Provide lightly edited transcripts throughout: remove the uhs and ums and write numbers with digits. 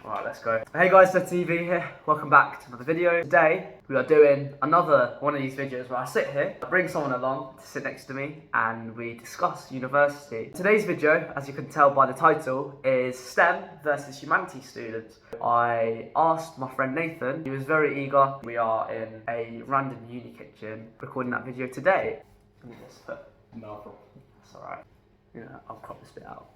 Alright, let's go. Hey guys, ZedTV here. Welcome back to another video. Today, we are doing another one of these videos where I sit here, I bring someone along to sit next to me, and we discuss university. Today's video, as you can tell by the title, is STEM versus Humanities Students. I asked my friend Nathan, he was very eager. We are in a random uni kitchen recording that video today. Let me just put... No problem. That's alright. Yeah, I'll crop this bit out.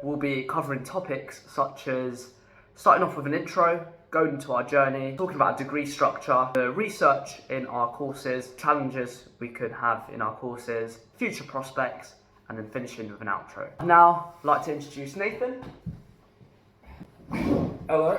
We'll be covering topics such as starting off with an intro, going into our journey, talking about degree structure, the research in our courses, challenges we could have in our courses, future prospects, and then finishing with an outro. Now, I'd like to introduce Nathan. Hello.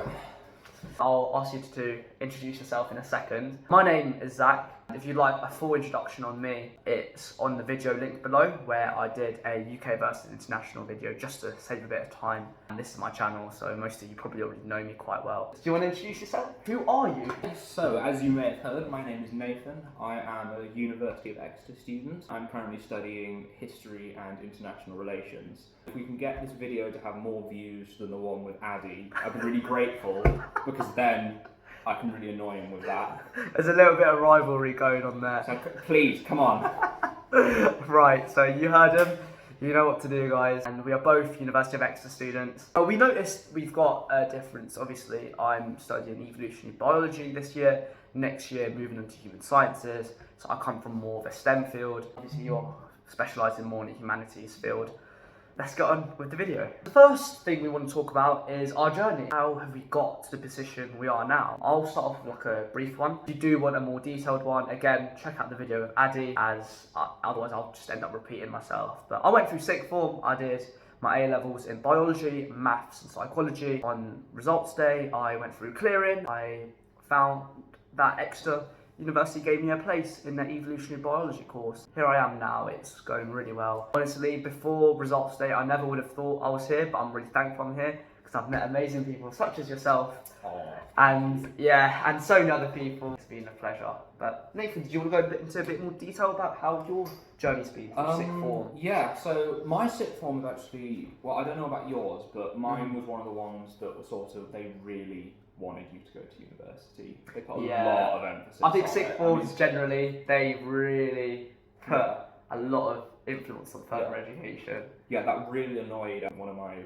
I'll ask you to introduce yourself in a second. My name is Zach. If you'd like a full introduction on me, it's on the video link below where I did a UK versus international video just to save a bit of time. And this is my channel, so most of you probably already know me quite well. Do you want to introduce yourself? Who are you? So, as you may have heard, my name is Nathan. I am a University of Exeter student. I'm currently studying history and international relations. If we can get this video to have more views than the one with Addy, I'd be really grateful, because then I can really annoy him with that. There's a little bit of rivalry going on there. So please, come on. Right, so you heard him. You know what to do, guys. And we are both University of Exeter students. We noticed we've got a difference. Obviously, I'm studying evolutionary biology this year. Next year, moving into human sciences. So I come from more of a STEM field. Obviously, you're specialising more in the humanities field. Let's get on with the video. The first thing we want to talk about is our journey. How have we got to the position we are now? I'll start off with like a brief one. If you do want a more detailed one, again, check out the video with Addy, as otherwise I'll just end up repeating myself. But I went through sixth form. I did my A-levels in biology, maths and psychology. On results day, I went through clearing. I found that Exeter University gave me a place in their evolutionary biology course. Here I am now, it's going really well. Honestly, before results day, I never would have thought I was here, but I'm really thankful I'm here because I've met amazing people such as yourself. Aww. And yeah, and so many other people. It's been a pleasure. But Nathan, do you want to go into a bit more detail about how your journey's been from sixth form? Yeah, so my sixth form was actually, well, I don't know about yours, but mine was one of the ones that was sort of, they really wanted you to go to university. They put a lot of emphasis I think on sixth forms generally, they really put a lot of influence on further education. Yeah, that really annoyed one of my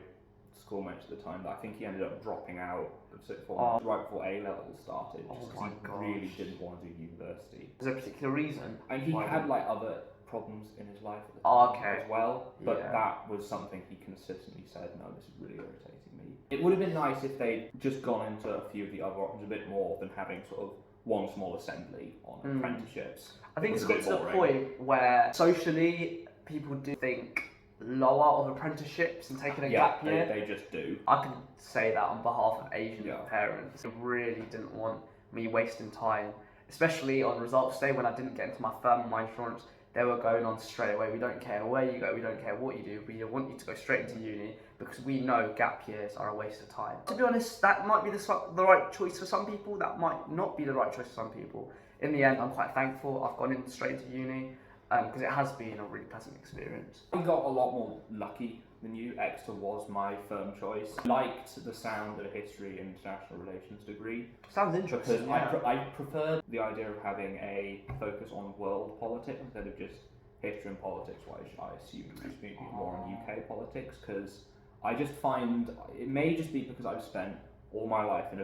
schoolmates at the time. That I think he ended up dropping out of sixth form right before A-levels started, just because he really didn't want to do university. Was there a particular reason? And he had like other problems in his life at the time as well, but that was something he consistently said, no, this is really irritating me. It would have been nice if they'd just gone into a few of the other options a bit more than having sort of one small assembly on apprenticeships. I think it's got to the point where socially people do think lower of apprenticeships and taking a gap year. They just do. I can say that on behalf of Asian parents. They really didn't want me wasting time, especially on results day when I didn't get into my firm and my insurance. They were going on straight away. We don't care where you go, we don't care what you do, we want you to go straight into uni because we know gap years are a waste of time. To be honest, that might be the right choice for some people, that might not be the right choice for some people. In the end, I'm quite thankful I've gone in straight into uni because it has been a really pleasant experience. I got a lot more lucky than you. Exeter was my firm choice. I liked the sound of a history and international relations degree. Sounds interesting. Because I preferred the idea of having a focus on world politics instead of just history and politics, which I assumed would be more on UK politics, because I just find, it may just be because I've spent all my life in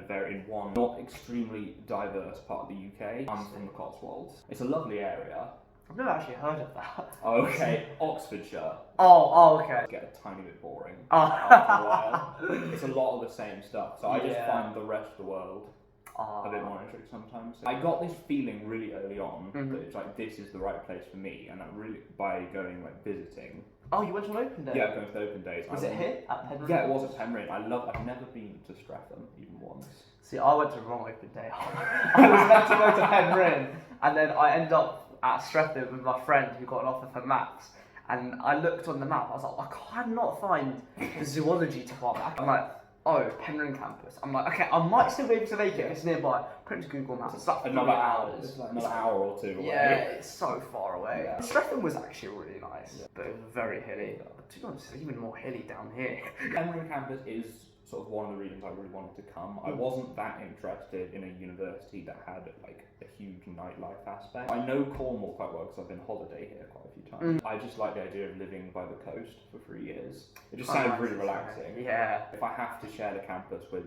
one not extremely diverse part of the UK. I'm from the Cotswolds. It's a lovely area. I've never actually heard of that. Okay, Oxfordshire. Oh, okay. Get a tiny bit boring after a while. It's a lot of the same stuff, so I just find the rest of the world a bit more interesting sometimes. I got this feeling really early on that it's like, this is the right place for me, and that really, by going like visiting. Oh, you went to an open day? Yeah, going to the open days. Was it here at Penryn? Yeah, it was at Penryn. I've never been to Streatham even once. See, I went to the wrong open day. I was meant to go to Penryn, and then I ended up at Streatham with my friend who got an offer for maths, and I looked on the map, I was like, I cannot find the zoology department. I'm like, oh, Penryn Campus. I'm like, okay, I might still be able to make it if it's nearby. Put it to Google Maps, it's like another hour. It's like another hour or two away. Yeah, it's so far away. Yeah. Streatham was actually really nice, but it was very hilly. But to be honest, it's even more hilly down here. Penryn Campus is sort of one of the reasons I really wanted to come. I wasn't that interested in a university that had like a huge nightlife aspect. I know Cornwall quite well because I've been holiday here quite a few times. I just like the idea of living by the coast for 3 years. It just sounded really relaxing. Yeah. If I have to share the campus with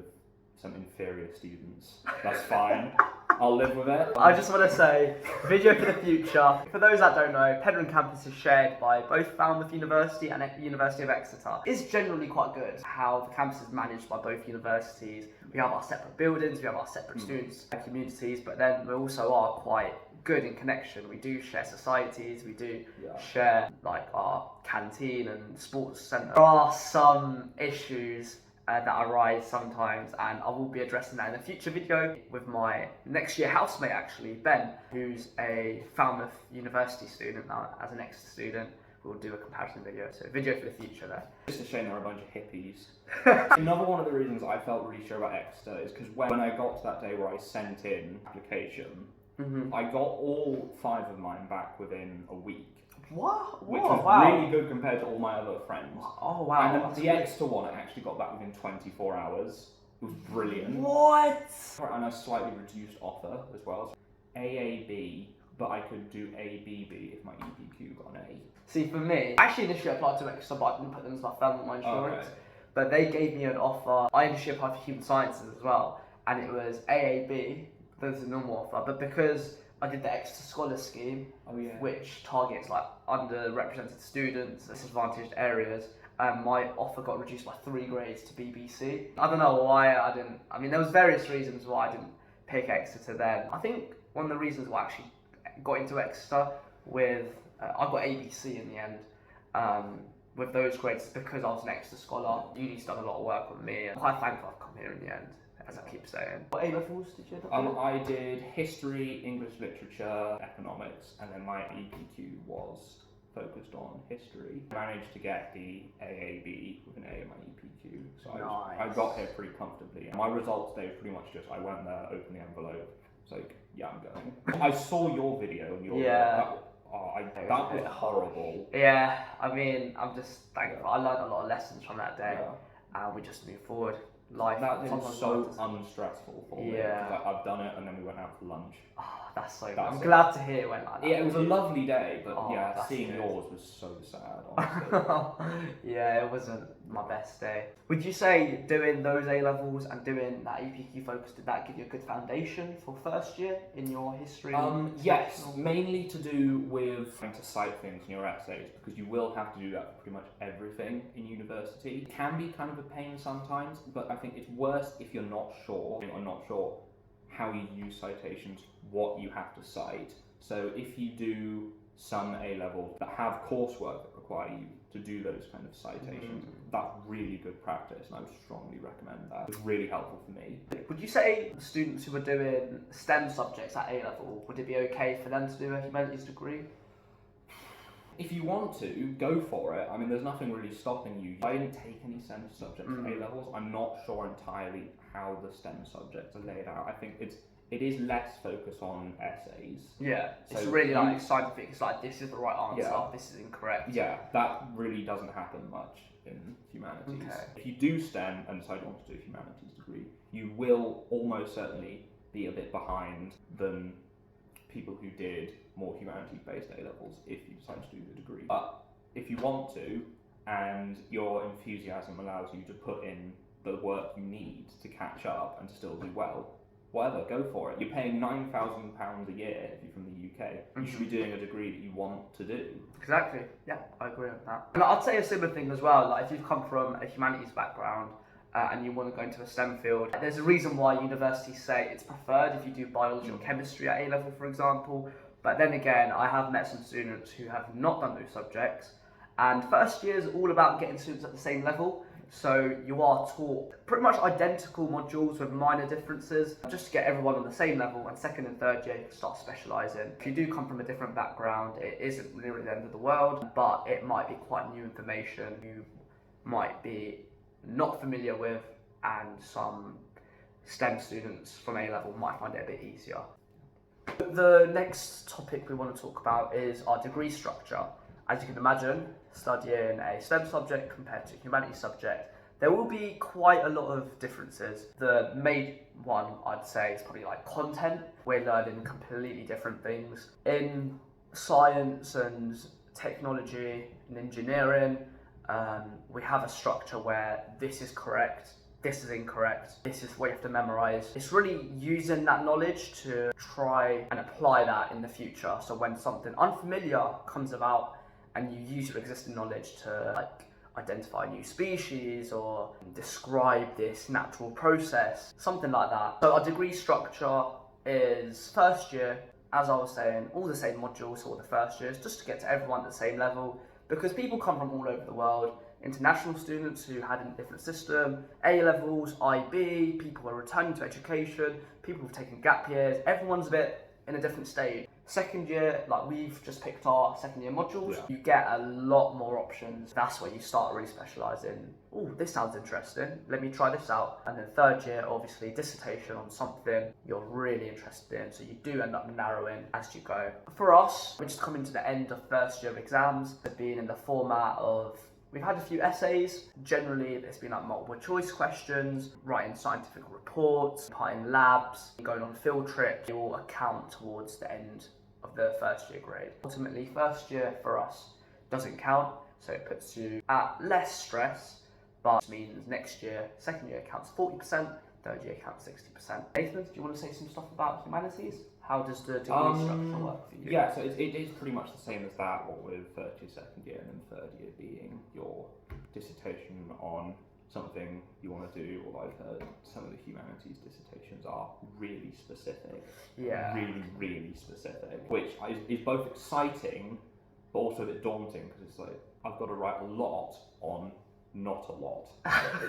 some inferior students, that's fine. I'll live with it. I just want to say, video for the future. For those that don't know, Penryn Campus is shared by both Falmouth University and University of Exeter. It's generally quite good how the campus is managed by both universities. We have our separate buildings, we have our separate students and communities, but then we also are quite good in connection. We do share societies, we do share like our canteen and sports centre. There are some issues that arise sometimes, and I will be addressing that in a future video with my next year housemate actually, Ben, who's a Falmouth University student now as an Exeter student. We'll do a comparison video, so video for the future there. Just a shame there are a bunch of hippies. Another one of the reasons I felt really sure about Exeter is because when I got to that day where I sent in application, I got all 5 of mine back within a week. What? Which was really good compared to all my other friends. Oh wow. And the Exeter one I actually got back within 24 hours. It was brilliant. What? And a slightly reduced offer as well. AAB, but I could do ABB if my EPQ got an A. See, for me, I actually initially applied to Exeter, but I didn't put them as my firm on my insurance. Okay. But they gave me an offer. I initially applied for human sciences as well, and it was AAB. There's a normal offer, but because I did the Exeter Scholar Scheme, which targets like underrepresented students, disadvantaged areas, my offer got reduced by 3 grades to BBC. I don't know why I didn't. I mean, there was various reasons why I didn't pick Exeter then. I think one of the reasons why I actually got into Exeter with I got ABC in the end. With those grades, because I was an Exeter scholar, uni's done a lot of work on me. I'm quite thankful I've come here in the end, as I keep saying. What A-levels did you do? I did history, English literature, economics, and then my EPQ was focused on history. I managed to get the AAB with an A in my EPQ, so I got here pretty comfortably. My results day was pretty much just I went there, opened the envelope, it's like, yeah, I'm going. I saw your video and your that was horrible. Yeah, I mean, I'm just thankful. I learned a lot of lessons from that day, and we just moved forward. Life. That was so unstressful for me. Yeah. I've done it, and then we went out for lunch. Oh, that's so good. I'm glad to hear it went like that. Yeah, it was a lovely day, but seeing yours was so sad, honestly. Yeah, it wasn't my best day. Would you say doing those A-levels and doing that EPQ focus, did that give you a good foundation for first year in your history? Yes, mainly to do with trying to cite things in your essays, because you will have to do that for pretty much everything in university. It can be kind of a pain sometimes, but I think it's worse if you're not sure, or not sure how you use citations, what you have to cite. So if you do some A-levels that have coursework that require you to do those kind of citations, that's really good practice, and I would strongly recommend that. It's really helpful for me. Would you say students who are doing STEM subjects at A-level, would it be okay for them to do a humanities degree? If you want to, go for it. I mean, there's nothing really stopping you. I didn't take any STEM subjects at A-levels. I'm not sure entirely how the STEM subjects are laid out. I think it is less focus on essays. Yeah, so it's really like scientific. It's like, this is the right answer, this is incorrect. Yeah, that really doesn't happen much in humanities. Okay. If you do STEM and decide you want to do a humanities degree, you will almost certainly be a bit behind than people who did more humanities-based A-levels if you decide to do the degree. But if you want to, and your enthusiasm allows you to put in the work you need to catch up and to still do well, whatever, go for it. You're paying £9,000 a year if you're from the UK. You should be doing a degree that you want to do. Exactly. Yeah, I agree with that. And I'd say a similar thing as well. Like, if you've come from a humanities background and you want to go into a STEM field, there's a reason why universities say it's preferred if you do biology or chemistry at A-level, for example. But then again, I have met some students who have not done those subjects, and first year is all about getting students at the same level. So you are taught pretty much identical modules with minor differences, just to get everyone on the same level, and second and third year you can start specialising. If you do come from a different background, it isn't really the end of the world, but it might be quite new information you might be not familiar with, and some STEM students from A-level might find it a bit easier. The next topic we want to talk about is our degree structure. As you can imagine, studying a STEM subject compared to a humanities subject, There will be quite a lot of differences. The main one I'd say is probably like content. We're learning completely different things. In science and technology and engineering, we have a structure where this is correct, this is incorrect, this is what you have to memorize. It's really using that knowledge to try and apply that in the future. So when something unfamiliar comes about and you use your existing knowledge to like identify a new species or describe this natural process, something like that. So our degree structure is first year, as I was saying, all the same modules, all the first years, just to get to everyone at the same level, because people come from all over the world. International students who had a different system, A-levels, IB, people who are returning to education, people who've taken gap years, everyone's a bit in a different stage. Second year, like we've just picked our second year modules, you get a lot more options. That's where you start really specialising. Oh, this sounds interesting, let me try this out. And then third year, obviously dissertation on something you're really interested in, so you do end up narrowing as you go. For us, we're just coming to the end of first year exams, being in the format of we've had a few essays. Generally, it's been like multiple choice questions, writing scientific reports, parting labs, going on field trips. They all account towards the end of the first year grade. Ultimately, first year for us doesn't count, so it puts you at less stress, but means next year, second year counts 40%, third year counts 60%. Nathan, do you want to say some stuff about humanities? How does the degree structure work for you? Yeah, so it is pretty much the same as that, what with first year, second year, and then third year being your dissertation on something you want to do, or I've heard some of the humanities dissertations are really specific. Yeah. Really specific, which is both exciting, but also a bit daunting, because it's like, I've got to write a lot on not a lot,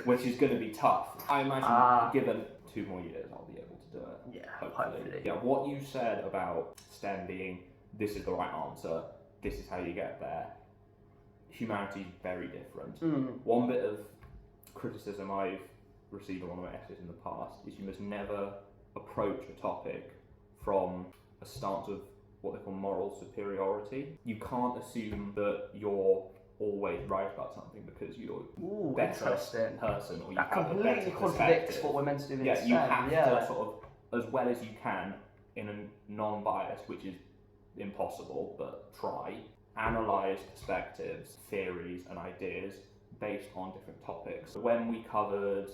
which is going to be tough. I imagine given 2 more years, I'll be able to do it. Yeah, hopefully. Yeah, what you said about STEM being, this is the right answer, this is how you get there, humanities very different. One bit of criticism I've received on one of my essays in the past is you must never approach a topic from a stance of what they call moral superiority. You can't assume that you're always right about something because you're a better person, or you that have a better completely contradicts what we're meant to do in STEM. You have to sort of, as well as you can, in a non-biased, which is impossible, but try, analyse perspectives, theories and ideas based on different topics. When we covered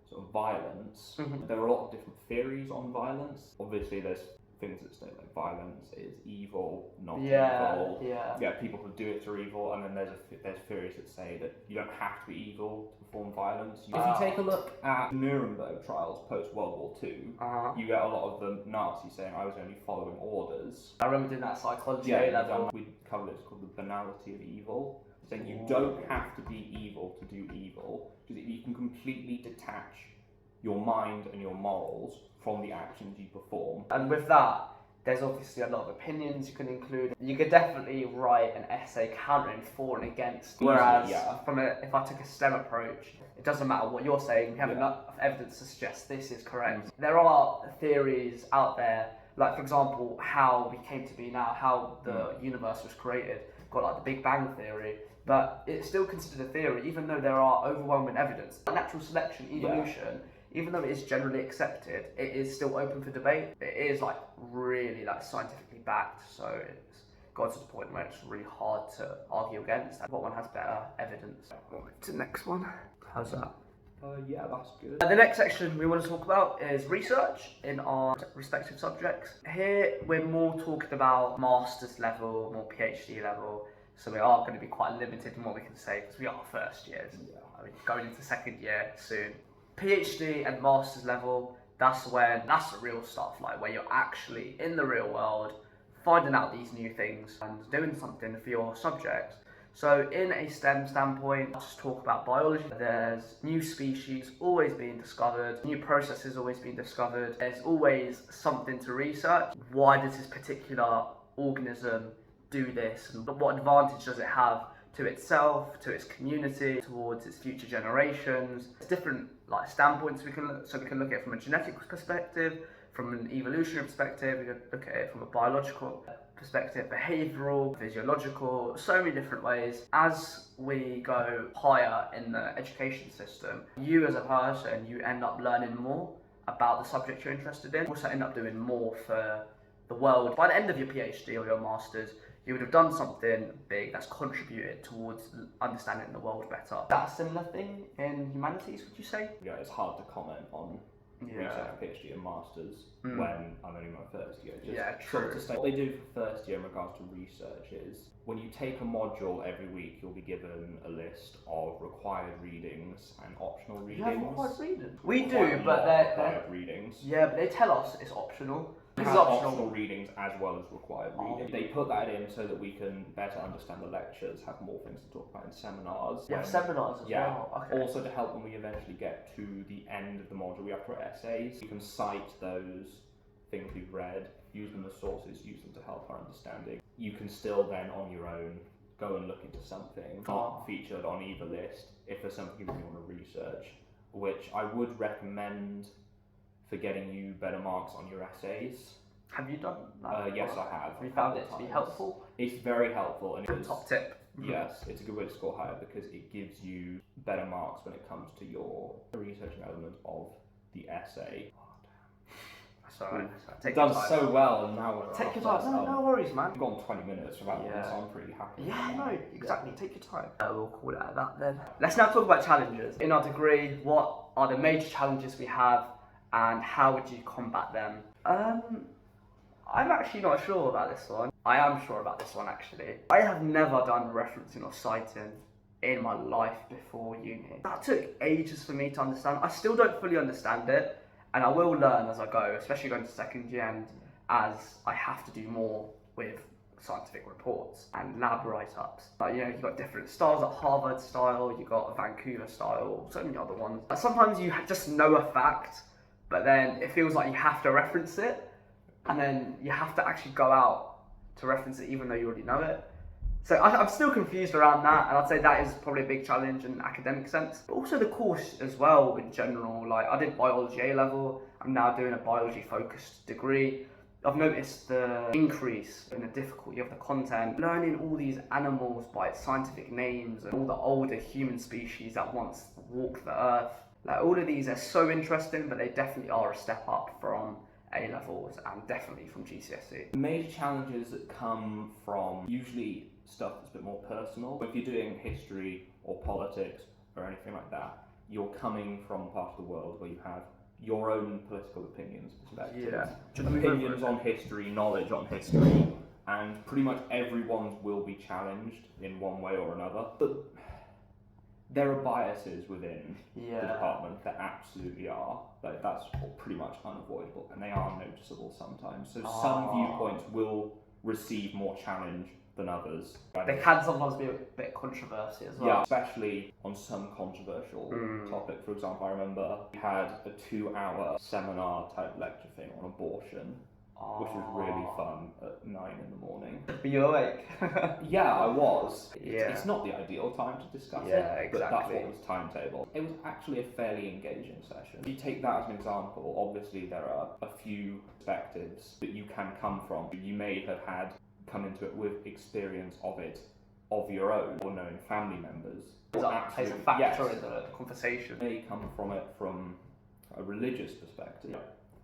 sort of violence, there are a lot of different theories on violence. Obviously there's things that state like violence is evil, not evil. Yeah, people who do it are evil, and then there's theories that say that you don't have to be evil to perform violence. If you take a look at Nuremberg trials post World War II, you get a lot of the Nazis saying I was only following orders. I remember doing that psychology A level. We covered it, it's called the banality of evil. Saying you don't have to be evil to do evil, because you can completely detach your mind and your morals from the actions you perform. And with that, there's obviously a lot of opinions you can include. You could definitely write an essay countering for and against. Whereas if I took a STEM approach, it doesn't matter what you're saying, we have enough evidence to suggest this is correct. There are theories out there, like for example, how we came to be now, how the universe was created. Got like the Big Bang Theory, but it's still considered a theory, even though there are overwhelming evidence. Natural selection, evolution, even though it is generally accepted, it is still open for debate. It is like really like scientifically backed, so it's got to the point where it's really hard to argue against. What one has better evidence? To the next one. How's that? Yeah, that's good. The next section we want to talk about is research in our respective subjects. Here we're more talking about master's level, more PhD level, so we are going to be quite limited in what we can say because we are first years. I mean, going into second year soon. PhD and master's level, that's the real stuff, like where you're actually in the real world, finding out these new things and doing something for your subjects. So in a STEM standpoint, let's just talk about biology. There's new species always being discovered, new processes always being discovered. There's always something to research. Why does this particular organism do this? And what advantage does it have to itself, to its community, towards its future generations? There's different like standpoints we can look at it from a genetic perspective, from an evolutionary perspective, we can look at it from a biological perspective, behavioural, physiological, so many different ways. As we go higher in the education system, you as a person, you end up learning more about the subject you're interested in. Also end up doing more for the world. By the end of your PhD or your Masters, you would have done something big that's contributed towards understanding the world better. Is that a similar thing in humanities, would you say? Yeah, it's hard to comment on research, PhD and Masters when I'm only in my first year. Just true. To say, what they do for first year in regards to research is, when you take a module every week, you'll be given a list of required readings and optional readings. You have required readings? We do, but they're required readings. Yeah, but they tell us it's optional. This is optional readings as well as required readings. They put that in so that we can better understand the lectures, have more things to talk about in seminars. Yeah, seminars as well. Okay. Also to help when we eventually get to the end of the module, we have to write essays. You can cite those things we've read, use them as sources, use them to help our understanding. You can still then on your own go and look into something not featured on either list if there's something you really want to research, which I would recommend for getting you better marks on your essays. Have you done that? Yes, I have. Have you found it to be helpful? It's very helpful, and it's top tip. Yes, it's a good way to score higher because it gives you better marks when it comes to your researching element of the essay. Sorry. We've done so well, and now we're Take your time. No worries, man. We've gone 20 minutes without one, so I'm pretty happy. Yeah, no, exactly. Take your time. We'll call it at that then. Let's now talk about challenges. In our degree, what are the major challenges we have, and how would you combat them? I'm actually not sure about this one. I am sure about this one, actually. I have never done referencing or citing in my life before uni. That took ages for me to understand. I still don't fully understand it, and I will learn as I go, especially going to second year, and as I have to do more with scientific reports and lab write-ups. Like, you've got different styles, like Harvard style, you've got Vancouver style, so many other ones. Sometimes you just know a fact, but then it feels like you have to reference it, and then you have to actually go out to reference it even though you already know it. So I'm still confused around that, and I'd say that is probably a big challenge in an academic sense. But also the course as well in general. Like, I did biology A level, I'm now doing a biology focused degree. I've noticed the increase in the difficulty of the content, learning all these animals by its scientific names and all the older human species that once walked the earth. Like, all of these are so interesting, but they definitely are a step up from A levels and definitely from GCSE. The major challenges that come from usually stuff that's a bit more personal. If you're doing history or politics or anything like that, you're coming from a part of the world where you have your own political opinions, perspectives, opinions on history, knowledge on history, and pretty much everyone's will be challenged in one way or another. But there are biases within the department, there absolutely are. Like, that's pretty much unavoidable, and they are noticeable sometimes. So some viewpoints will receive more challenge than others. They can sometimes be a bit controversial as well. Yeah, especially on some controversial topic. For example, I remember we had a 2-hour seminar type lecture thing on abortion, which was really fun at 9 in the morning. Were you awake? Yeah, I was. It's not the ideal time to discuss it, but that's exactly. what was timetable. It was actually a fairly engaging session. If you take that as an example, obviously there are a few perspectives that you can come from. You may have come into it with experience of it of your own, or knowing family members. That plays a factor in the conversation. They come from it from a religious perspective.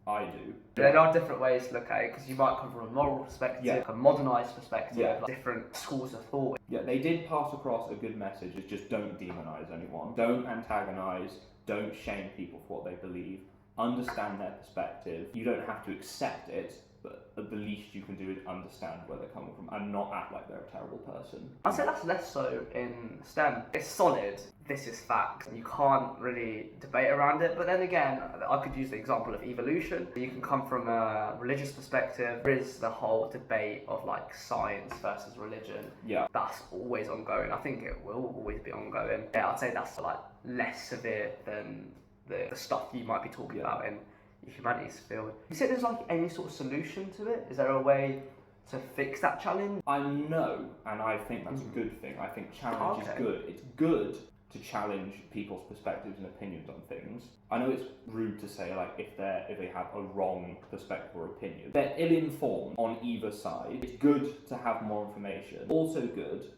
I do. There are different ways to look at it, because you might come from a moral perspective, a modernised perspective, like different schools of thought. Yeah, they did pass across a good message. It's just don't demonise anyone. Don't antagonise. Don't shame people for what they believe. Understand their perspective. You don't have to accept it, but the least you can do is understand where they're coming from and not act like they're a terrible person. I'd say that's less so in STEM. It's solid, this is fact, and you can't really debate around it. But then again, I could use the example of evolution. You can come from a religious perspective. There is the whole debate of like science versus religion. Yeah. That's always ongoing. I think it will always be ongoing. Yeah, I'd say that's like less severe than the stuff you might be talking about in the humanities field. You said there's like any sort of solution to it? Is there a way to fix that challenge? I know, and I think that's a good thing. I think challenge is good. It's good to challenge people's perspectives and opinions on things. I know it's rude to say like if they have a wrong perspective or opinion. They're ill-informed on either side. It's good to have more information. Also good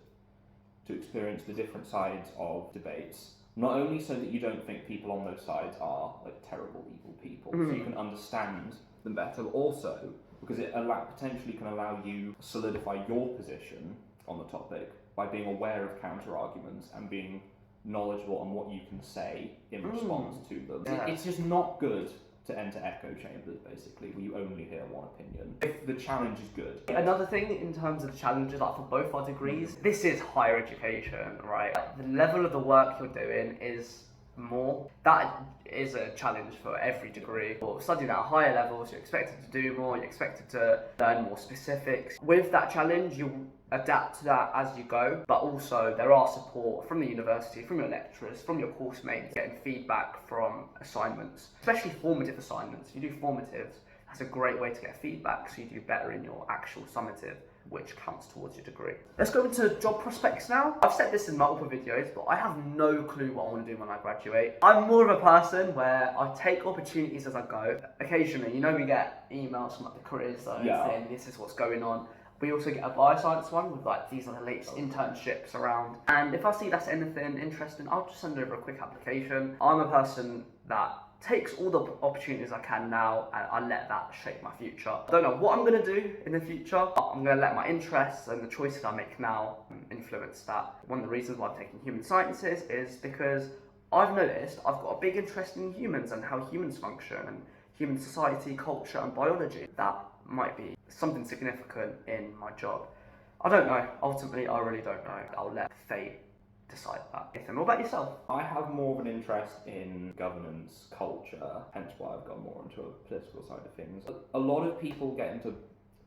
to experience the different sides of debates. Not only so that you don't think people on those sides are like terrible, evil people, so you can understand them better, but also because it potentially can allow you to solidify your position on the topic by being aware of counter-arguments and being knowledgeable on what you can say in response to them. Yeah. It's just not good to enter echo chambers, basically, where you only hear one opinion. If the challenge is good. Another thing in terms of the challenges, like for both our degrees, this is higher education, right? The level of the work you're doing is more. That is a challenge for every degree. Or studying at higher levels, you're expected to do more, you're expected to learn more specifics. With that challenge, you'll adapt to that as you go, but also there are support from the university, from your lecturers, from your course mates, getting feedback from assignments, especially formative assignments. If you do formatives, that's a great way to get feedback so you do better in your actual summative, which counts towards your degree. Let's go into job prospects now. I've said this in multiple videos, but I have no clue what I want to do when I graduate. I'm more of a person where I take opportunities as I go. Occasionally, we get emails from like the careers zone saying this is what's going on. We also get a bioscience one with like these are the latest internships around. And if I see that's anything interesting, I'll just send over a quick application. I'm a person that takes all the opportunities I can now and I let that shape my future. I don't know what I'm going to do in the future, but I'm going to let my interests and the choices I make now influence that. One of the reasons why I'm taking human sciences is because I've noticed I've got a big interest in humans and how humans function and human society, culture and biology. That might be something significant in my job. I don't know. Ultimately, I really don't know. I'll let fate decide that. Ethan, what about yourself? I have more of an interest in governance, culture, hence why I've gone more into a political side of things. A lot of people get into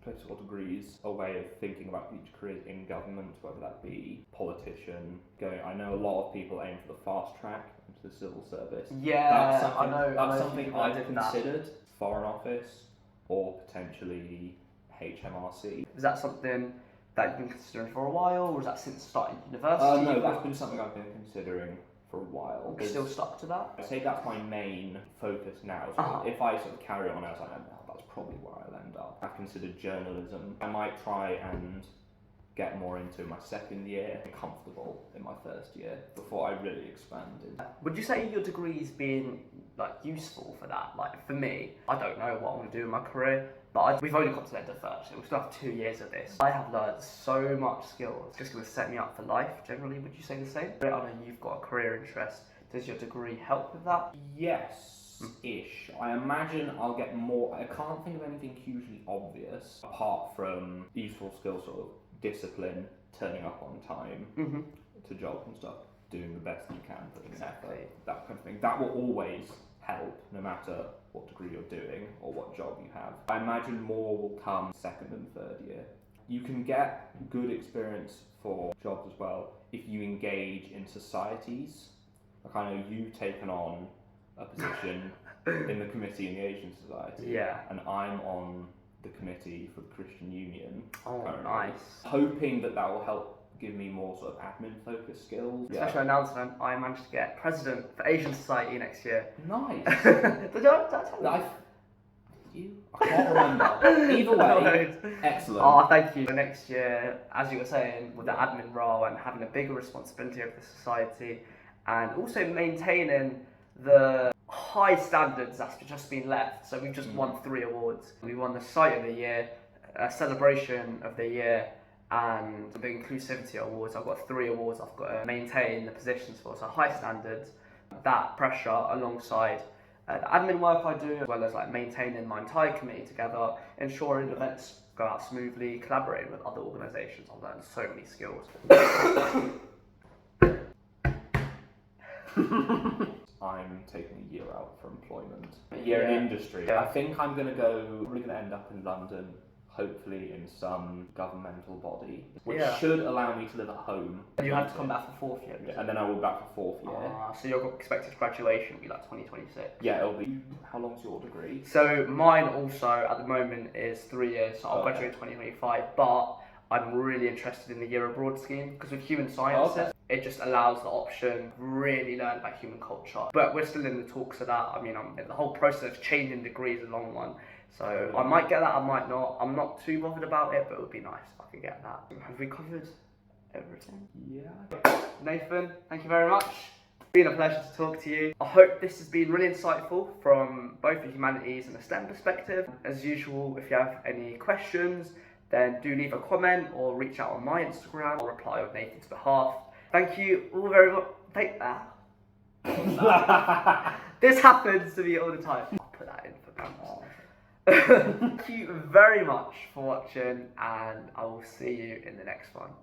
political degrees a way of thinking about future careers in government, whether that be politician, I know a lot of people aim for the fast track into the civil service. Yeah, That's something I've considered. Foreign Office or potentially HMRC. Is that something that you've been considering for a while, or is that since starting university? No, that's been something I've been considering for a while. You're still stuck to that? I'd say that's my main focus now. So if I sort of carry on as I am now, that's probably where I'll end up. I've considered journalism. I might try and get more into my second year, comfortable in my first year before I really expanded. Would you say your degree's been useful for that? Like for me, I don't know what I want to do in my career, but we've only got to the end of first year. We still have 2 years of this. I have learned so much skills. It's just going to set me up for life generally. Would you say the same? I know you've got a career interest. Does your degree help with that? Yes-ish. I imagine I'll get more. I can't think of anything hugely obvious apart from useful skills, sort of discipline, turning up on time to jobs and stuff, doing the best you can, putting in effort, that kind of thing. That will always help no matter what degree you're doing or what job you have. I imagine more will come second and third year. You can get good experience for jobs as well if you engage in societies. Like I know you've taken on a position in the committee in the Asian Society, and I'm on the committee for the Christian Union. Currently. Nice. Hoping that will help give me more sort of admin focused skills. Special announcement, I managed to get president for Asian Society next year. Nice. Did I tell you? I can't remember. Either way, excellent. Oh, thank you. Next year, as you were saying, with the admin role and having a bigger responsibility over the society and also maintaining the high standards that's just been left. So we've just won 3 awards. We won the Site of the Year, a Celebration of the Year, and the Inclusivity Awards. I've got 3 awards I've got to maintain the positions for. So high standards, that pressure alongside the admin work I do, as well as maintaining my entire committee together, ensuring events go out smoothly, collaborating with other organisations. I've learned so many skills. I'm taking a year out for employment, a year in industry. I think I'm probably going to end up in London, hopefully in some governmental body, which should allow me to live at home. You have to come back for 4th year. And then I will be back for 4th year. So your expected graduation will be 2026? Yeah, it'll be. How long's your degree? So mine also at the moment is 3 years, so I'll graduate in 2025, but I'm really interested in the year abroad scheme because with human sciences, it just allows the option to really learn about human culture. But we're still in the talks of that. I mean, the whole process of changing degrees is a long one. So I might get that, I might not. I'm not too bothered about it, but it would be nice if I could get that. Have we covered everything? Yeah. Nathan, thank you very much. It's been a pleasure to talk to you. I hope this has been really insightful from both the humanities and the STEM perspective. As usual, if you have any questions, then do leave a comment or reach out on my Instagram. I'll reply on Nathan's behalf. Thank you all very much. Take that. This happens to me all the time. I'll put that in for cameras. Thank you very much for watching, and I will see you in the next one.